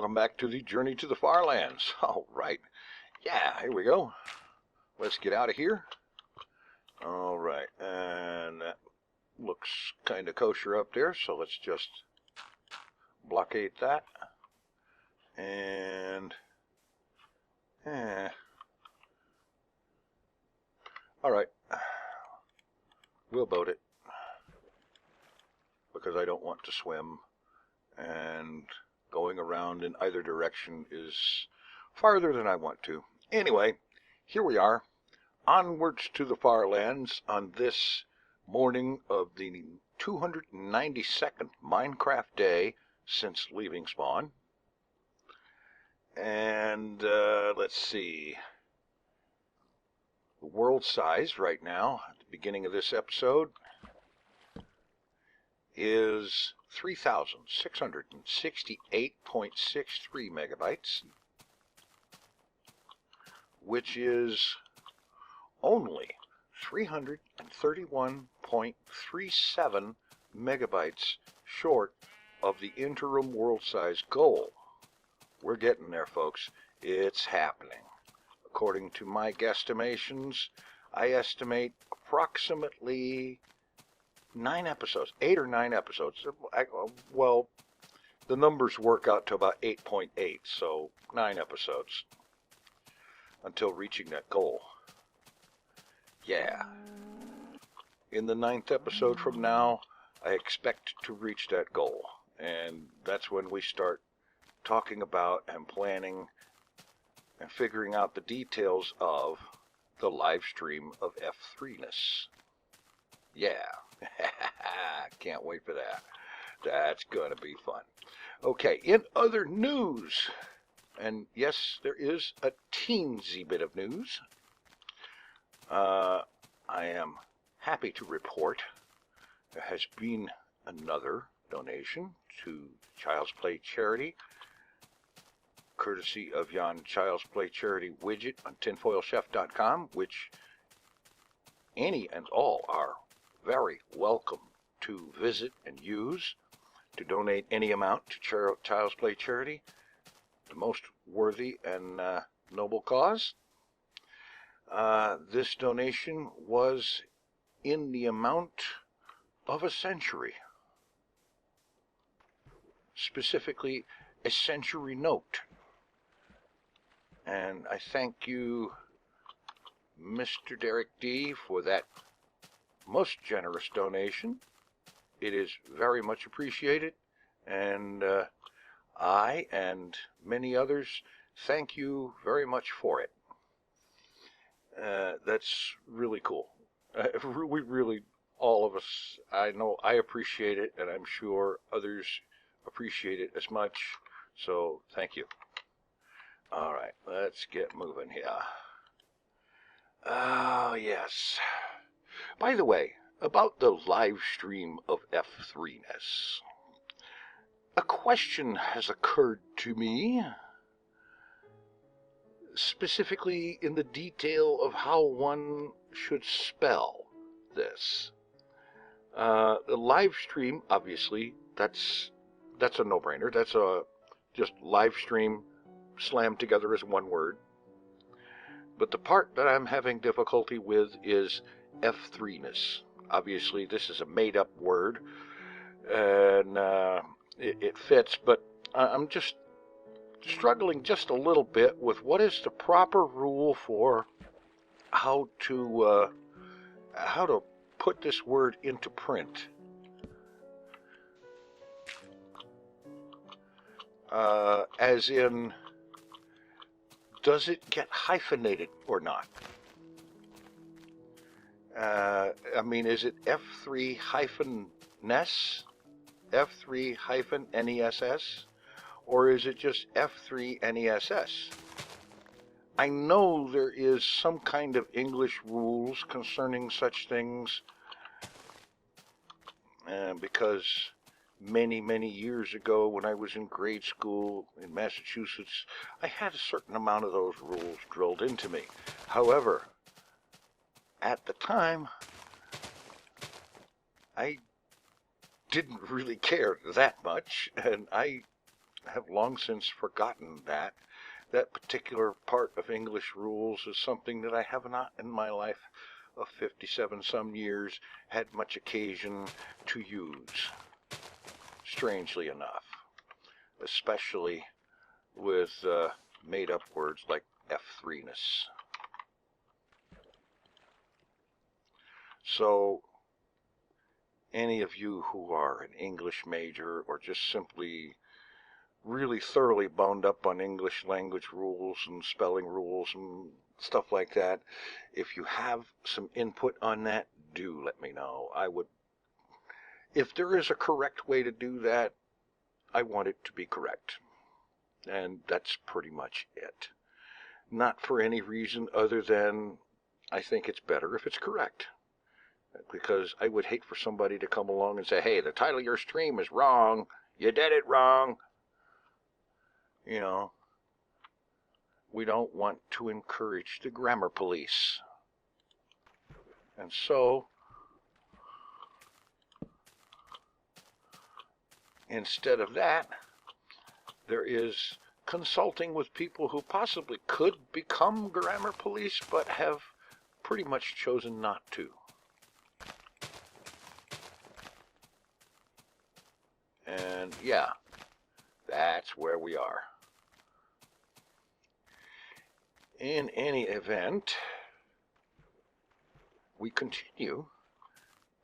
welcome back to the Journey to the FarLands. All right. Yeah, here we go. Let's get out of here. All right. And that looks kind of kosher up there, so let's just blockade that. And... all right. We'll boat it. Because I don't want to swim. And going around in either direction is farther than I want to. Anyway, here we are, onwards to the FarLands on this morning of the 292nd Minecraft day since leaving spawn. And let's see, the world size right now at the beginning of this episode is 3,668.63 megabytes, which is only 331.37 megabytes short of the interim world size goal. We're getting there, folks. It's happening. According to my guesstimations, I estimate approximately 9 episodes, 8 or 9 episodes. Well, the numbers work out to about 8.8, so 9 episodes until reaching that goal. Yeah. In the 9th episode from now, I expect to reach that goal. And that's when we start talking about and planning and figuring out the details of the live stream of F3ness. Yeah. Can't wait for that. That's gonna be fun. Okay, in other news, and yes, there is a teensy bit of news. I am happy to report there has been another donation to Child's Play Charity, courtesy of yon Child's Play Charity widget on TinFoilChef.com, which any and all are very welcome to visit and use to donate any amount to Child's Play Charity, the most worthy and noble cause. This donation was in the amount of a century, specifically a century note. And I thank you, Mr. Derek D., for that most generous donation. It is very much appreciated, and I and many others thank you very much for it. That's really cool. We really, all of us, I know I appreciate it, and I'm sure others appreciate it as much, so thank you. All right, let's get moving here. Oh, yes. By the way, about the live stream of F3ness, a question has occurred to me, specifically in the detail of how one should spell this. The live stream, obviously, that's a no-brainer. That's a just live stream slammed together as one word. But the part that I'm having difficulty with is F3ness. Obviously, this is a made-up word, and it fits, but I'm just struggling just a little bit with what is the proper rule for how to put this word into print. As in, does it get hyphenated or not? I mean, is it F3-ness, F3-NESS, or is it just F3-NESS? I know there is some kind of English rules concerning such things, because many years ago when I was in grade school in Massachusetts, I had a certain amount of those rules drilled into me. However, at the time, I didn't really care that much, and I have long since forgotten that. That particular part of English rules is something that I have not in my life of 57 some years had much occasion to use, strangely enough, especially with made-up words like F3-ness. So, any of you who are an English major or just simply really thoroughly boned up on English language rules and spelling rules and stuff like that, if you have some input on that, do let me know. If there is a correct way to do that, I want it to be correct. And that's pretty much it. Not for any reason other than I think it's better if it's correct. Because I would hate for somebody to come along and say, hey, the title of your stream is wrong. You did it wrong. You know, we don't want to encourage the grammar police. And so, instead of that, there is consulting with people who possibly could become grammar police, but have pretty much chosen not to. And yeah, that's where we are. In any event, we continue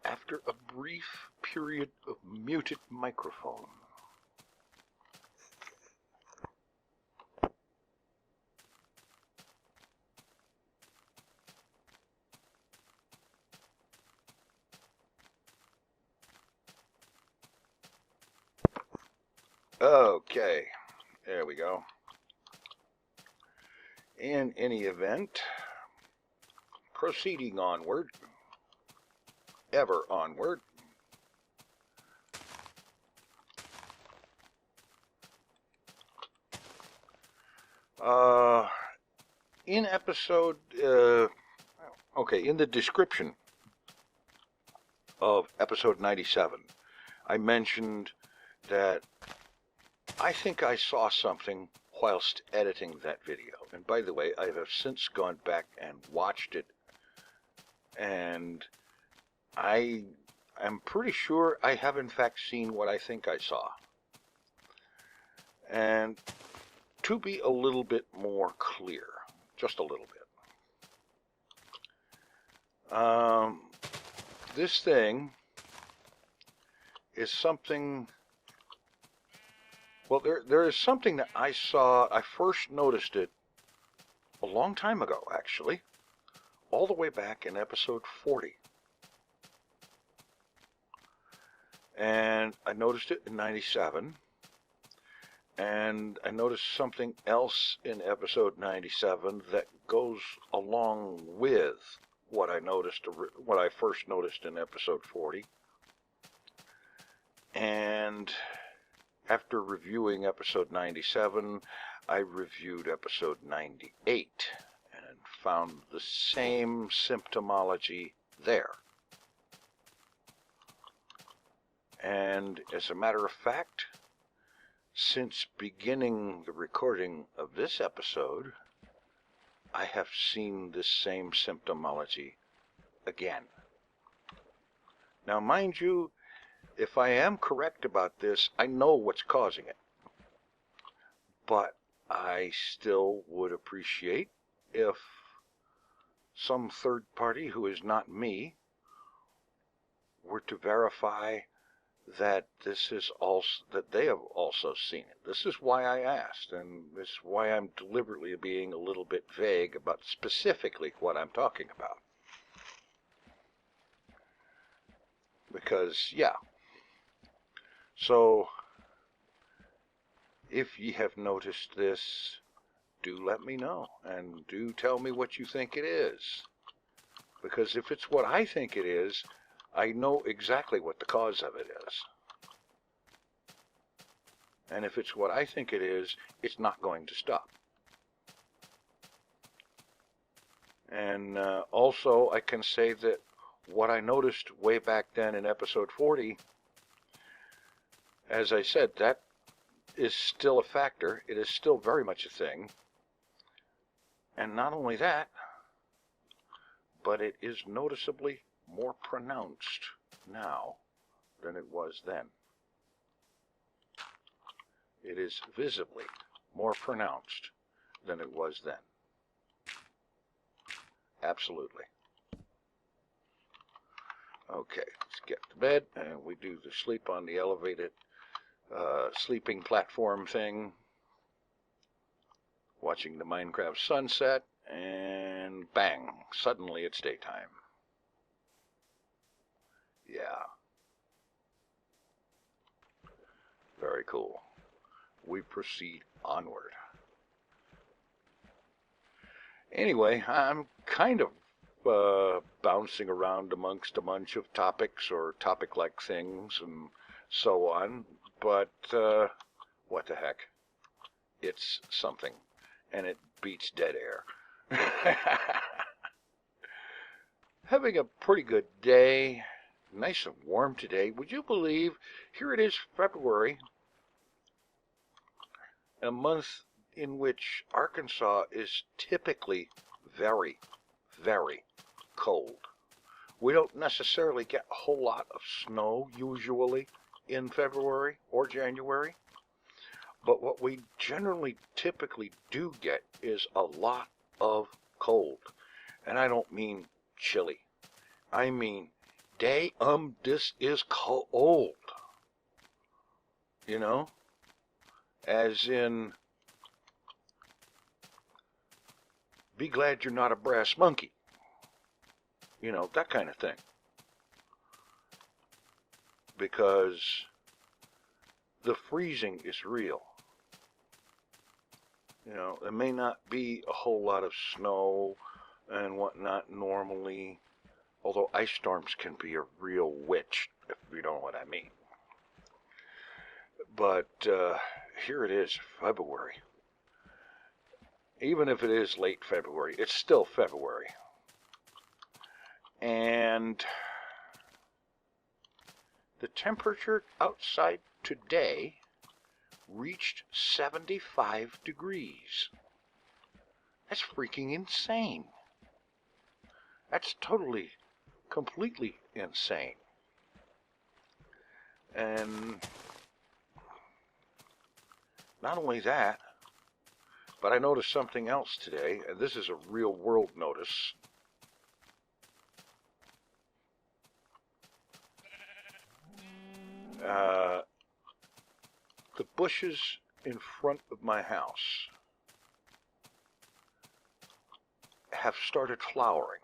after a brief period of muted microphone. Okay, there we go. In any event, proceeding onward, ever onward, in episode, in the description of episode 97, I mentioned that I think I saw something whilst editing that video. And by the way, I have since gone back and watched it, and I am pretty sure I have in fact seen what I think I saw. And to be a little bit more clear, just a little bit, this thing is something. Well, there is something that I saw. I first noticed it a long time ago, actually, all the way back in episode 40. And I noticed it in 97. And I noticed something else in episode 97 that goes along with what I first noticed in episode 40. And after reviewing episode 97, I reviewed episode 98 and found the same symptomology there. And as a matter of fact, since beginning the recording of this episode, I have seen this same symptomology again. Now, mind you, if I am correct about this, I know what's causing it. But I still would appreciate if some third party who is not me were to verify that that they have also seen it. This is why I asked, and this is why I'm deliberately being a little bit vague about specifically what I'm talking about. Because, yeah. So, if ye have noticed this, do let me know, and do tell me what you think it is. Because if it's what I think it is, I know exactly what the cause of it is. And if it's what I think it is, it's not going to stop. And also, I can say that what I noticed way back then in episode 40, as I said, that is still a factor. It is still very much a thing. And not only that, but it is noticeably more pronounced now than it was then. It is visibly more pronounced than it was then. Absolutely. Okay, let's get to bed, and we do the sleep on the elevated sleeping platform thing, watching the Minecraft sunset, and bang, suddenly it's daytime. Yeah. Very cool. We proceed onward. Anyway, I'm kind of bouncing around amongst a bunch of topics or topic-like things and so on, but what the heck? It's something, and it beats dead air. Having a pretty good day, nice and warm today. Would you believe, here it is, February, a month in which Arkansas is typically very, very cold. We don't necessarily get a whole lot of snow usually in February or January, but what we generally typically do get is a lot of cold. And I don't mean chilly. I mean, this is cold. You know? As in, be glad you're not a brass monkey. You know, that kind of thing. Because the freezing is real. You know, there may not be a whole lot of snow and whatnot normally, although ice storms can be a real witch, if you know what I mean. But here it is, February. Even if it is late February, it's still February. And the temperature outside today reached 75 degrees. That's freaking insane. That's totally, completely insane. And not only that, but I noticed something else today, and this is a real world notice. The bushes in front of my house have started flowering.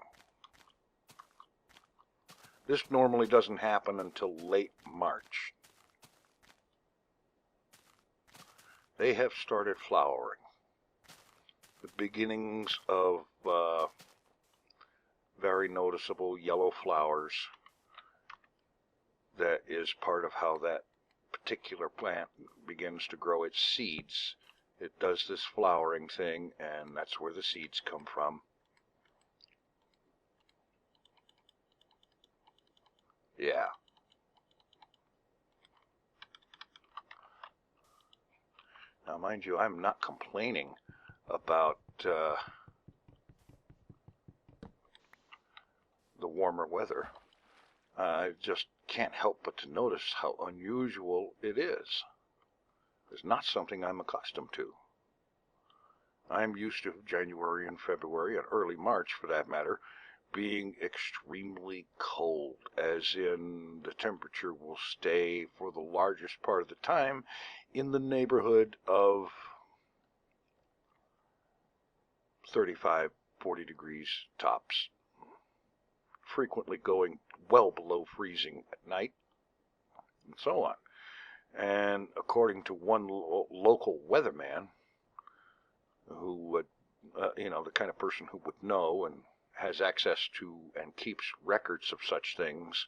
This normally doesn't happen until late March. They have started flowering. The beginnings of very noticeable yellow flowers. That is part of how that particular plant begins to grow its seeds. It does this flowering thing, and that's where the seeds come from. Yeah. Now, mind you, I'm not complaining about the warmer weather. I just can't help but to notice how unusual it is. It's not something I'm accustomed to. I'm used to January and February, and early March for that matter, being extremely cold, as in the temperature will stay for the largest part of the time in the neighborhood of 35, 40 degrees tops, frequently going well below freezing at night, and so on. And according to one local weatherman, who would, the kind of person who would know and has access to and keeps records of such things,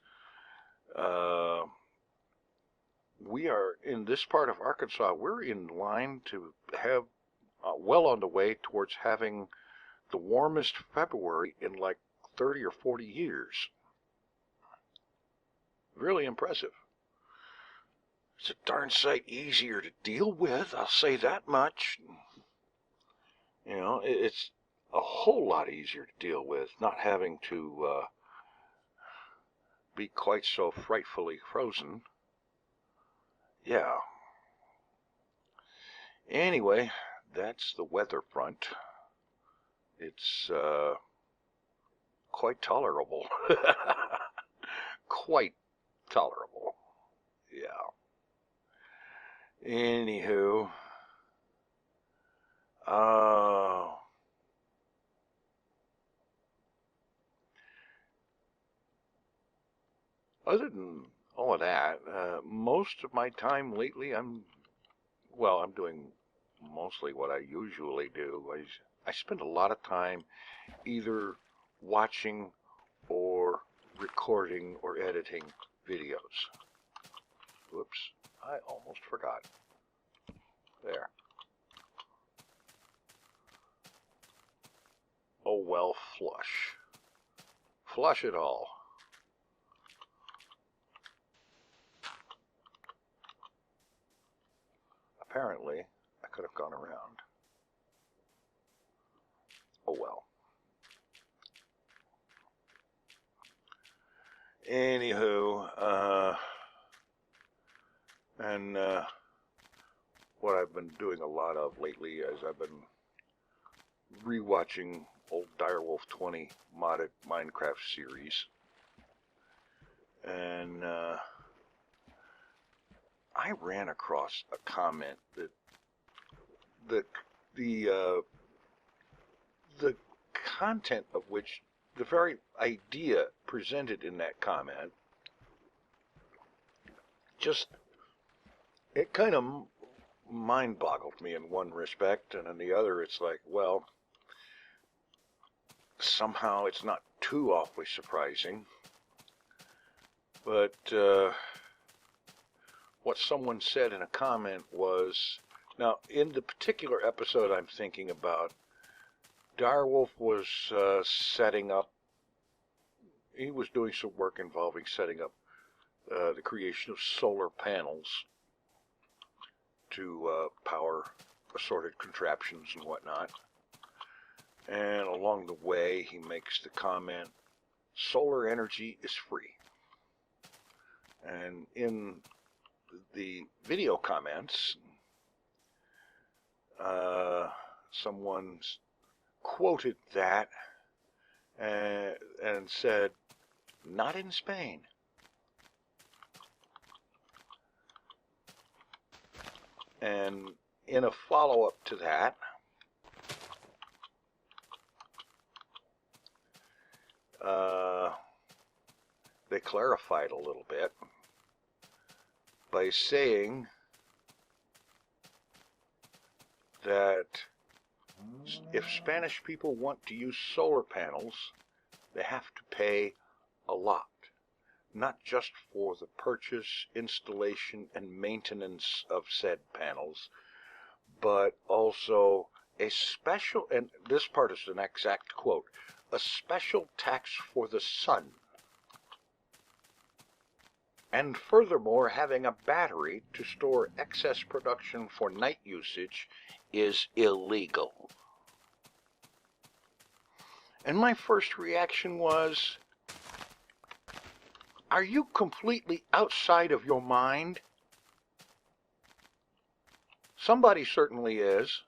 we are, in this part of Arkansas, we're in line to have, well on the way towards having the warmest February in like 30 or 40 years. Really impressive. It's a darn sight easier to deal with, I'll say that much. You know, it's a whole lot easier to deal with, not having to be quite so frightfully frozen. Yeah. Anyway, that's the weather front. It's quite tolerable. Quite tolerable. Yeah. Anywho, other than all of that, most of my time lately, I'm doing mostly what I usually do. I spend a lot of time either watching or recording or editing videos. Whoops, I almost forgot. There. Oh well, flush. Flush it all. Apparently, I could have gone around. Oh well. Anywho, what I've been doing a lot of lately is I've been rewatching old Direwolf 20 modded Minecraft series, and I ran across a comment that the content of which, the very idea presented in that comment, just, it kind of mind boggled me in one respect, and in the other it's like, well, somehow it's not too awfully surprising. But what someone said in a comment was, now in the particular episode I'm thinking about, Direwolf was setting up, he was doing some work involving setting up the creation of solar panels to power assorted contraptions and whatnot. And along the way, he makes the comment, solar energy is free. And in the video comments, someone quoted that and said, not in Spain. And in a follow-up to that, they clarified a little bit by saying that if Spanish people want to use solar panels, they have to pay a lot, not just for the purchase, installation, and maintenance of said panels, but also a special, and this part is an exact quote, a special tax for the sun. And furthermore, having a battery to store excess production for night usage is illegal. And my first reaction was, are you completely outside of your mind? Somebody certainly is.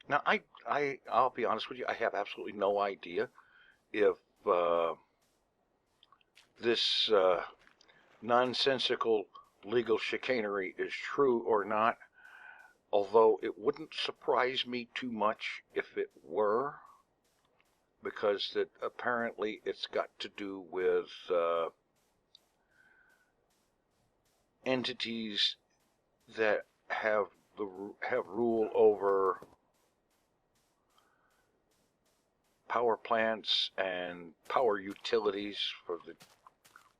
Now, I'll be honest with you, I have absolutely no idea if this nonsensical legal chicanery is true or not, although it wouldn't surprise me too much if it were, because that apparently it's got to do with entities that have rule over power plants and power utilities for the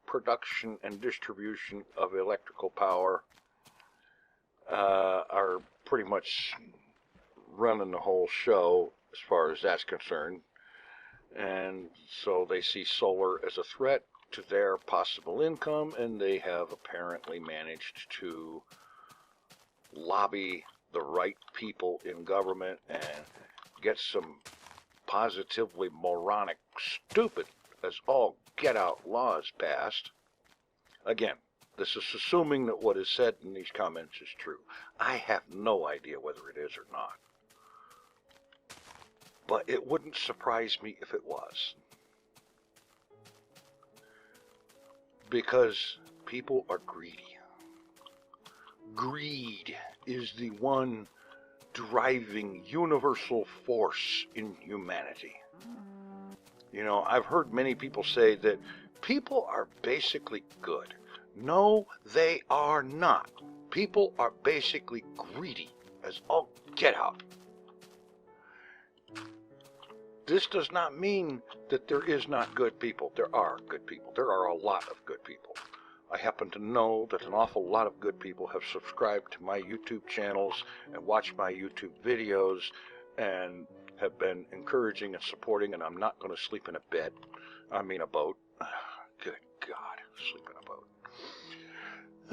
production and distribution of electrical power, are pretty much running the whole show as far as that's concerned. And so they see solar as a threat to their possible income, and they have apparently managed to lobby the right people in government and get some positively moronic, stupid as all get-out laws passed. Again, this is assuming that what is said in these comments is true. I have no idea whether it is or not. But it wouldn't surprise me if it was. Because people are greedy. Greed is the one driving universal force in humanity. You know, I've heard many people say that people are basically good. No, they are not. People are basically greedy as all get out. This does not mean that there is not good people. There are good people. There are a lot of good people. I happen to know that an awful lot of good people have subscribed to my YouTube channels and watched my YouTube videos and have been encouraging and supporting, and I'm not going to sleep in a bed. I mean a boat. Good God, sleep in a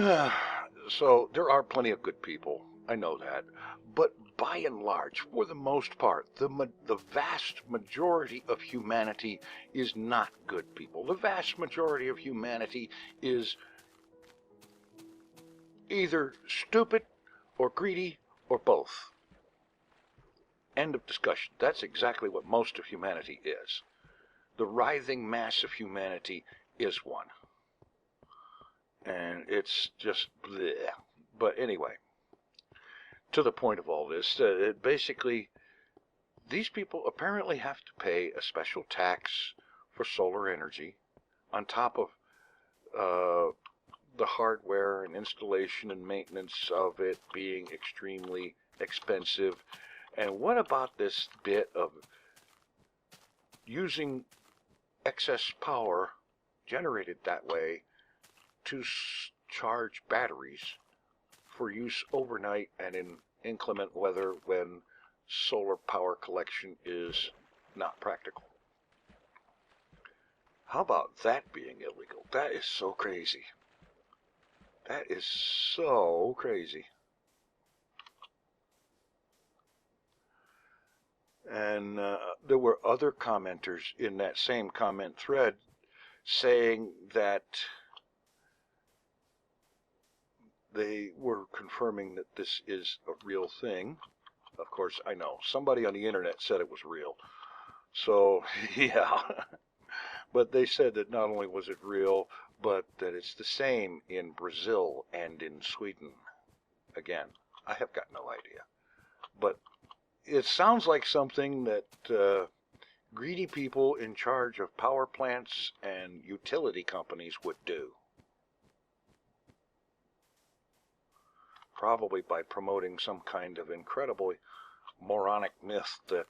boat. So there are plenty of good people. I know that. But by and large, for the most part, the vast majority of humanity is not good people. The vast majority of humanity is either stupid or greedy or both. End of discussion. That's exactly what most of humanity is. The writhing mass of humanity is one. And it's just bleh. But anyway, to the point of all this, basically, these people apparently have to pay a special tax for solar energy on top of the hardware and installation and maintenance of it being extremely expensive. And what about this bit of using excess power generated that way to charge batteries for use overnight and in inclement weather when solar power collection is not practical? How about that being illegal? That is so crazy. That is so crazy. And there were other commenters in that same comment thread saying that they were confirming that this is a real thing. Of course, I know. Somebody on the internet said it was real. So, yeah. But they said that not only was it real, but that it's the same in Brazil and in Sweden. Again, I have got no idea. But it sounds like something that greedy people in charge of power plants and utility companies would do. Probably by promoting some kind of incredibly moronic myth that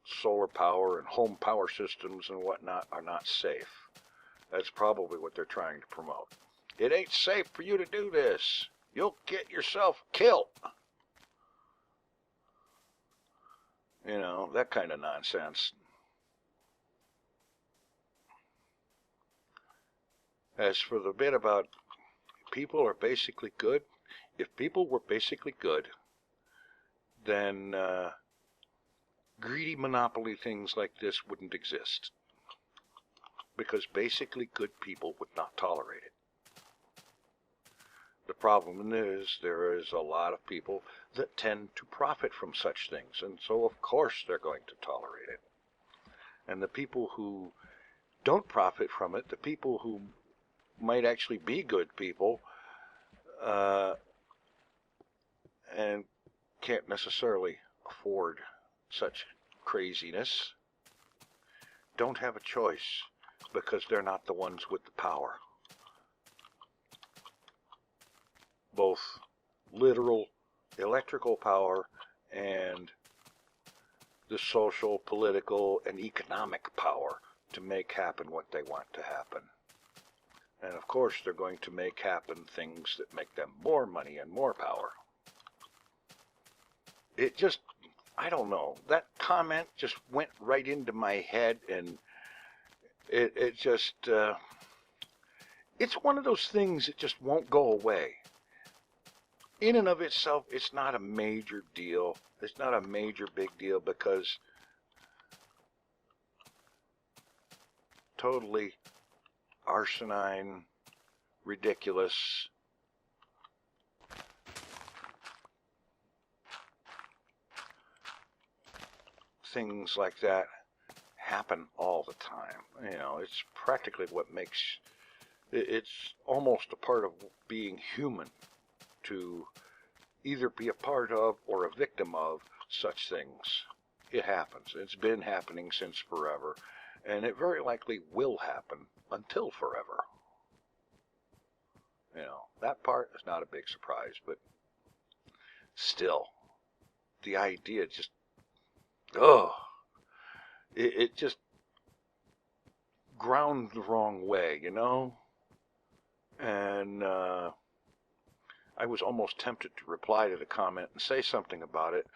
solar power and home power systems and whatnot are not safe. That's probably what they're trying to promote. It ain't safe for you to do this. You'll get yourself killed. You know, that kind of nonsense. As for the bit about people are basically good, if people were basically good, then greedy monopoly things like this wouldn't exist. Because basically good people would not tolerate it. The problem is there is a lot of people that tend to profit from such things, and so of course they're going to tolerate it. And the people who don't profit from it, the people who might actually be good people, and can't necessarily afford such craziness, don't have a choice because they're not the ones with the power. Both literal electrical power and the social, political, and economic power to make happen what they want to happen. And of course they're going to make happen things that make them more money and more power. It just, I don't know, that comment just went right into my head, and It just, it's one of those things that just won't go away. In and of itself, it's not a major deal. It's not a major big deal because totally asinine, ridiculous, things like that happen all the time. You know, it's practically what makes it's almost a part of being human to either be a part of or a victim of such things. It happens. It's been happening since forever, and it very likely will happen until forever. You know, that part is not a big surprise, but still, the idea just, it just ground the wrong way, you know? And I was almost tempted to reply to the comment and say something about it,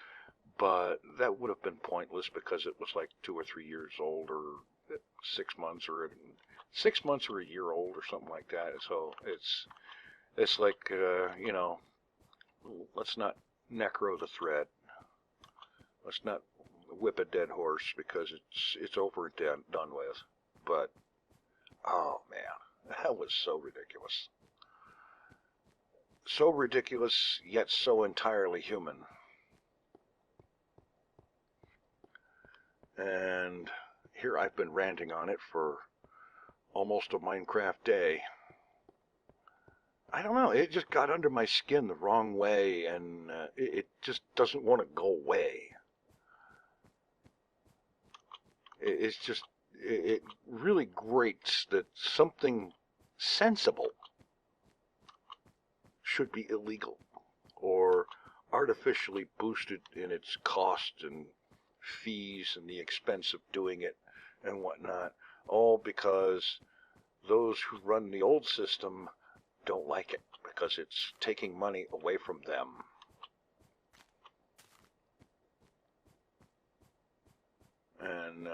but that would have been pointless because it was like 2 or 3 years old, or 6 months, or 6 months or a year old, or something like that. So it's like, you know, let's not necro the thread. Let's not whip a dead horse because it's over and done with. But oh man, that was so ridiculous. So ridiculous, yet so entirely human. And here I've been ranting on it for almost a Minecraft day. I don't know, it just got under my skin the wrong way, and it just doesn't want to go away. It's just, it really grates that something sensible should be illegal or artificially boosted in its cost and fees and the expense of doing it and whatnot, all because those who run the old system don't like it because it's taking money away from them. And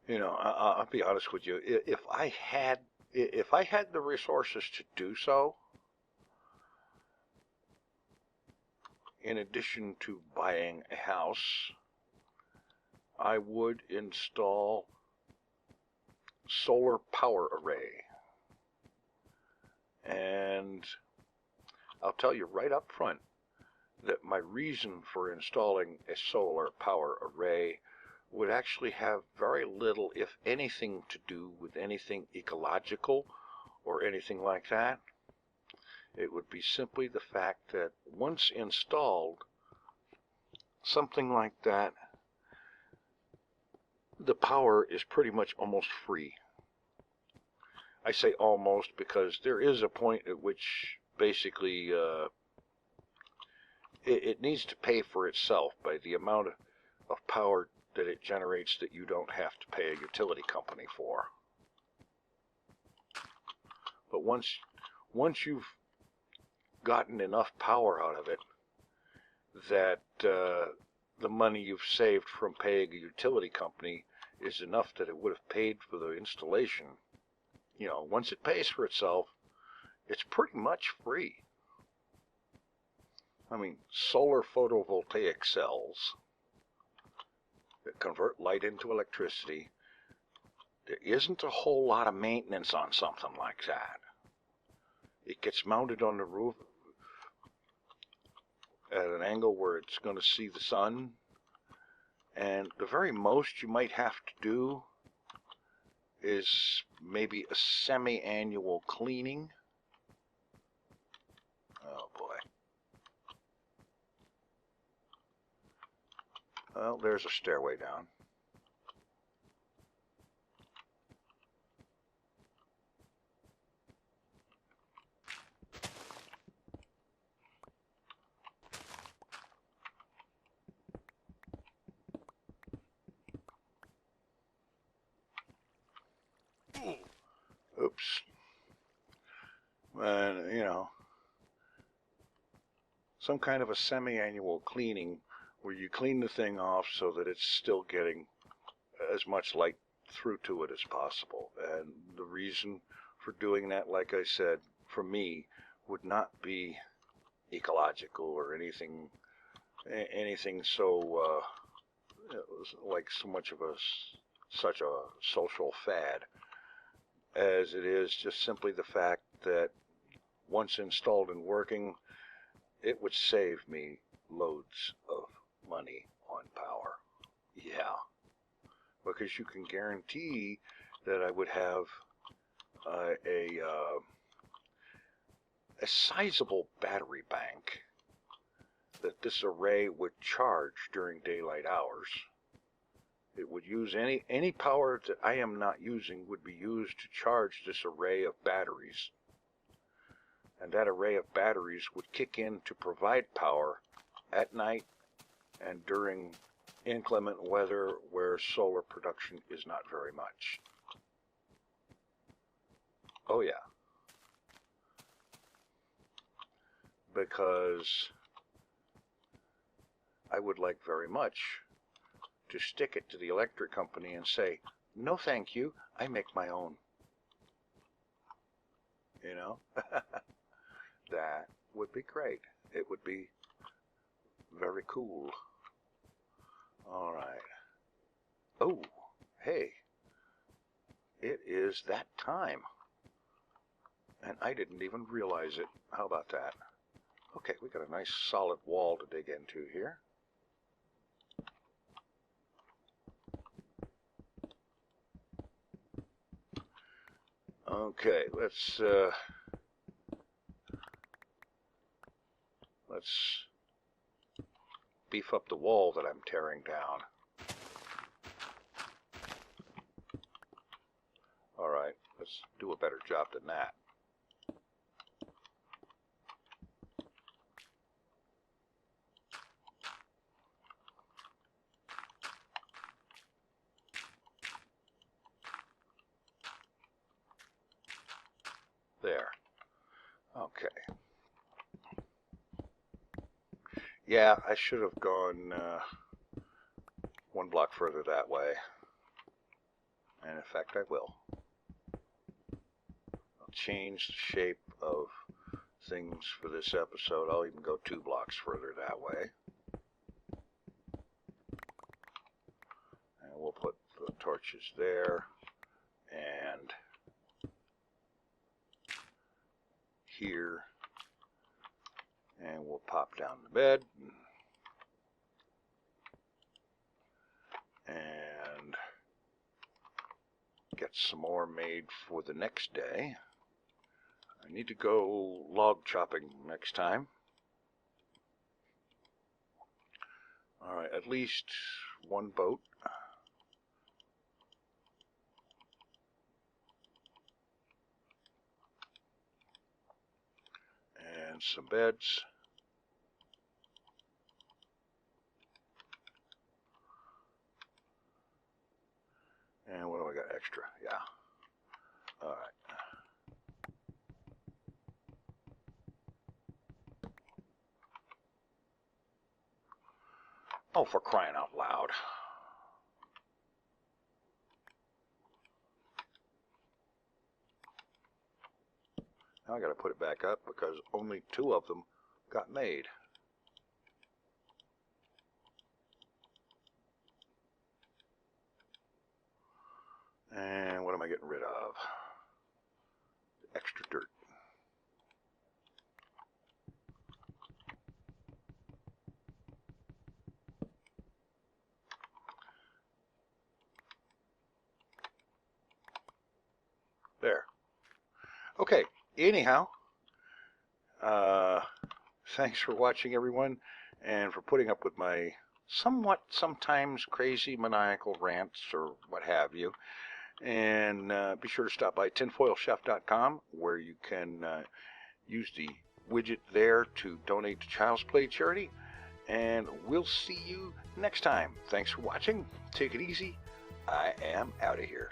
you know, I'll be honest with you. If I had the resources to do so, in addition to buying a house, I would install solar power array. And I'll tell you right up front that my reason for installing a solar power array would actually have very little, if anything, to do with anything ecological or anything like that. It would be simply the fact that once installed, something like that, the power is pretty much almost free. I say almost because there is a point at which basically it needs to pay for itself by the amount of power that it generates that you don't have to pay a utility company for. But once you've gotten enough power out of it that the money you've saved from paying a utility company is enough that it would have paid for the installation, you know, once it pays for itself, it's pretty much free. I mean, solar photovoltaic cells that convert light into electricity, there isn't a whole lot of maintenance on something like that. It gets mounted on the roof at an angle where it's going to see the sun, and the very most you might have to do is maybe a semi-annual cleaning. Oh boy. Well, there's a stairway down. Oops. And, you know, some kind of a semi-annual cleaning where you clean the thing off so that it's still getting as much light through to it as possible. And the reason for doing that, like I said, for me, would not be ecological or anything so like so much of such a social fad, as it is just simply the fact that once installed and working, it would save me loads of money on power. Yeah, because you can guarantee that I would have a sizable battery bank that this array would charge during daylight hours. It would use any power that I am not using would be used to charge this array of batteries. And that array of batteries would kick in to provide power at night and during inclement weather where solar production is not very much. Oh yeah. Because I would like very much to stick it to the electric company and say, no thank you, I make my own. You know? That would be great. It would be very cool. All right. Oh, hey. It is that time. And I didn't even realize it. How about that? Okay, we got a nice solid wall to dig into here. Okay, let's beef up the wall that I'm tearing down. All right, let's do a better job than that. There. Okay. Yeah, I should have gone one block further that way. And in fact, I will. I'll change the shape of things for this episode. I'll even go 2 blocks further that way. And we'll put the torches there and here, and we'll pop down the bed and get some more made for the next day. I need to go log chopping next time. All right, at least 1 boat. And some beds. And what do I got extra? Yeah. All right. Oh, for crying out loud. Now I got to put it back up because only 2 of them got made. And what am I getting rid of? Extra dirt. There. Okay, anyhow, thanks for watching, everyone, and for putting up with my sometimes crazy maniacal rants or what have you. And be sure to stop by TinFoilChef.com, where you can use the widget there to donate to Child's Play charity. And we'll see you next time. Thanks for watching. Take it easy. I am out of here.